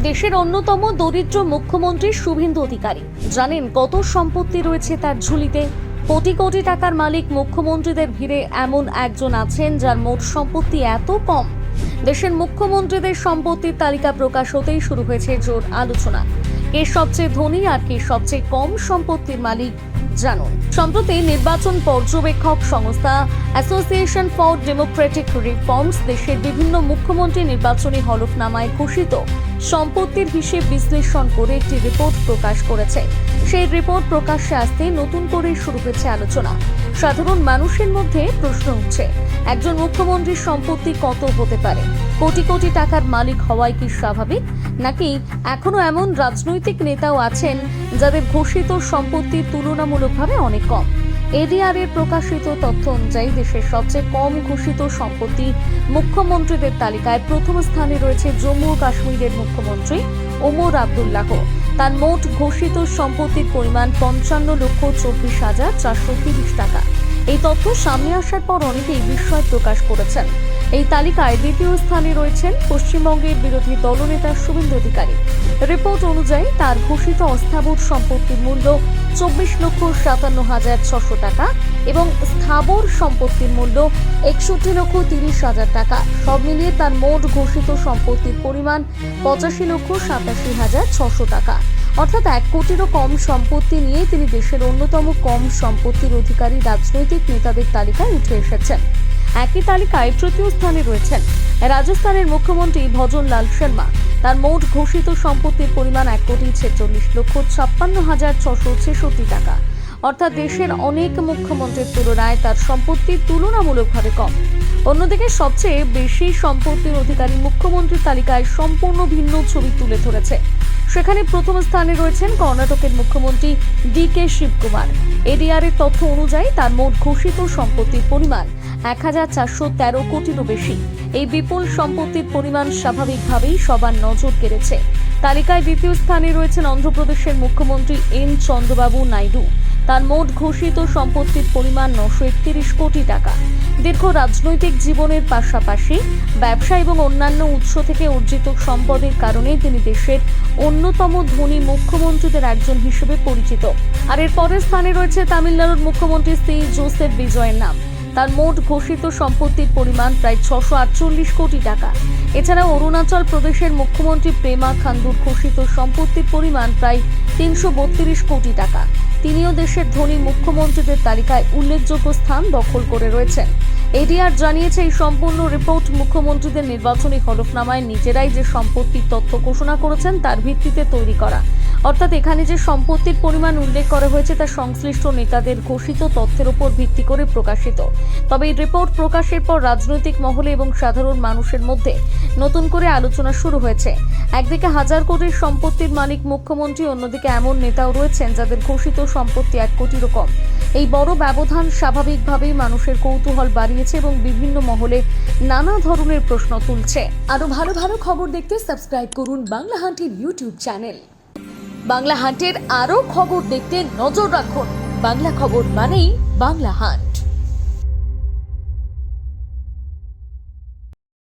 দেশের অন্যতম দরিদ্র মুখ্যমন্ত্রী শুভেন্দু অধিকারী জানেন কত সম্পত্তি রয়েছে তার ঝুলিতে। কোটি কোটি টাকার মালিক মুখ্যমন্ত্রীদের ভিড়ে এমন একজন আছেন যার মোট সম্পত্তি এত কম। দেশের মুখ্যমন্ত্রীদের সম্পত্তির তালিকা প্রকাশ হতেই শুরু হয়েছে জোর আলোচনা। কে সবচেয়ে ধনী আর কে সবচেয়ে কম সম্পত্তির মালিক জানুন। সম্প্রতি নির্বাচন পর্যবেক্ষক সংস্থা অ্যাসোসিয়েশন ফর ডেমোক্রেটিক রিফর্মস দেশের বিভিন্ন মুখ্যমন্ত্রী নির্বাচনী হলফনামায় ঘোষিত সম্পত্তির হিসেব বিশ্লেষণ করে একটি রিপোর্ট প্রকাশ করেছে। সেই রিপোর্ট প্রকাশ্যে আসতে নতুন করে শুরু হয়েছে আলোচনা। সাধারণ মানুষের মধ্যে প্রশ্ন উঠছে, একজন মুখ্যমন্ত্রীর সম্পত্তি কত হতে পারে? কোটি কোটি টাকার মালিক হওয়াই কি স্বাভাবিক, নাকি এখনো এমন রাজনৈতিক নেতাও আছেন যাদের ঘোষিত সম্পত্তির তুলনামূলকভাবে অনেক কম? এডিআর এর প্রকাশিত তথ্য অনুযায়ী দেশের সবচেয়ে কম ঘোষিত সম্পত্তি মুখ্যমন্ত্রীদের তালিকায় প্রথম স্থানে রয়েছে জম্মু ও কাশ্মীরের মুখ্যমন্ত্রী ওমর আবদুল্লাহ। তার মোট ঘোষিত সম্পত্তির পরিমাণ 55,24,430 টাকা। এই তথ্য সামনে আসার পর অনেকেই বিস্ময় প্রকাশ করেছেন। এই তালিকায় দ্বিতীয় স্থানে রয়েছেন পশ্চিমবঙ্গের বিরোধী দলনেতা শুভেন্দু অধিকারী। রিপোর্ট অনুযায়ী তার ঘোষিত অস্থাবর সম্পত্তির মূল্য 24,57,600 টাকা এবং স্থাবর সম্পত্তির মূল্য 61,30,000 টাকা। সব মিলিয়ে তার মোট ঘোষিত সম্পত্তির পরিমাণ 85,87,600 টাকা। অর্থাৎ 1 কোটিরও কম সম্পত্তি নিয়ে তিনি দেশের অন্যতম কম সম্পত্তির অধিকারী রাজনৈতিক নেতাদের তালিকায় উঠে এসেছেন। একই তালিকায় তৃতীয় স্থানে রয়েছেন রাজস্থানের মুখ্যমন্ত্রী ভজন লাল শর্মা। তার মোট ঘোষিত সম্পত্তির পরিমাণ 1,46,56,666 টাকা। অর্থাৎ দেশের অনেক মুখ্যমন্ত্রীর তুলনায় তার সম্পত্তি তুলনামূলকভাবে কম। অন্যদিকে সবচেয়ে বেশি সম্পত্তির অধিকারী মুখ্যমন্ত্রীর তালিকায় সম্পূর্ণ ভিন্ন ছবি তুলে ধরেছে। সেখানে প্রথম স্থানে রয়েছেন কর্ণাটকের মুখ্যমন্ত্রী ডি.কে. শিবকুমার। এডিআর এর তথ্য অনুযায়ী তার মোট ঘোষিত সম্পত্তির পরিমাণ 1,413 কোটিরও বেশি। এই বিপুল সম্পত্তির পরিমাণ স্বাভাবিকভাবেই সবার নজর কেড়েছে। তালিকায় দ্বিতীয় স্থানে রয়েছেন অন্ধ্রপ্রদেশের মুখ্যমন্ত্রী এন চন্দ্রবাবু নাইডু। তার মোট ঘোষিত সম্পত্তির পরিমাণ 931 কোটি টাকা। দীর্ঘ রাজনৈতিক জীবনের পাশাপাশি ব্যবসা এবং অন্যান্য উৎস থেকে অর্জিত সম্পদের কারণে তিনি দেশের অন্যতম ধনী মুখ্যমন্ত্রীদের একজন হিসেবে পরিচিত। আর এর পরের স্থানে রয়েছে তামিলনাড়ুর মুখ্যমন্ত্রী শ্রী জোসেফ বিজয়ের নাম। তার মোট ঘোষিত সম্পত্তির পরিমাণ প্রায় 648 কোটি টাকা। এছাড়া অরুণাচল প্রদেশের মুখ্যমন্ত্রী পেমা খান্ডুর ঘোষিত সম্পত্তির পরিমাণ প্রায় 332 কোটি টাকা। তিনিও দেশের ধনী মুখ্যমন্ত্রীদের তালিকায় উল্লেখযোগ্য স্থান দখল করে রয়েছেন। এডিআর জানিয়েছে, এই সম্পূর্ণ রিপোর্ট মুখ্যমন্ত্রীদের নির্বাচনী হলফনামায় নিজেরাই যে সম্পত্তির তথ্য ঘোষণা করেছেন তার ভিত্তিতে তৈরি করা। অর্থাৎ এখানে যে সম্পত্তির পরিমাণ উল্লেখ করা হয়েছে তা সংশ্লিষ্ট নেতাদের ঘোষিত তথ্যের উপর ভিত্তি করে প্রকাশিত। তবে এই রিপোর্ট প্রকাশের পর রাজনৈতিক মহলে এবং সাধারণ মানুষের মধ্যে নতুন করে আলোচনা শুরু হয়েছে। একদিকে হাজার কোটির সম্পত্তির মালিক মুখ্যমন্ত্রী, অন্যদিকে এমন নেতাও রয়েছেন যাদের ঘোষিত সম্পত্তি 1 কোটিরও কম। এই বড় ব্যবধান স্বাভাবিকভাবেই মানুষের কৌতূহল বাড়িয়েছে এবং বিভিন্ন মহলে নানা ধরনের প্রশ্ন তুলছে। আরো ভালো ভালো খবর দেখতে সাবস্ক্রাইব করুন বাংলা হান্টের ইউটিউব চ্যানেল। বাংলা হান্টের আরো খবর দেখতে নজর রাখুন। বাংলা খবর মানেই বাংলা হান্ট।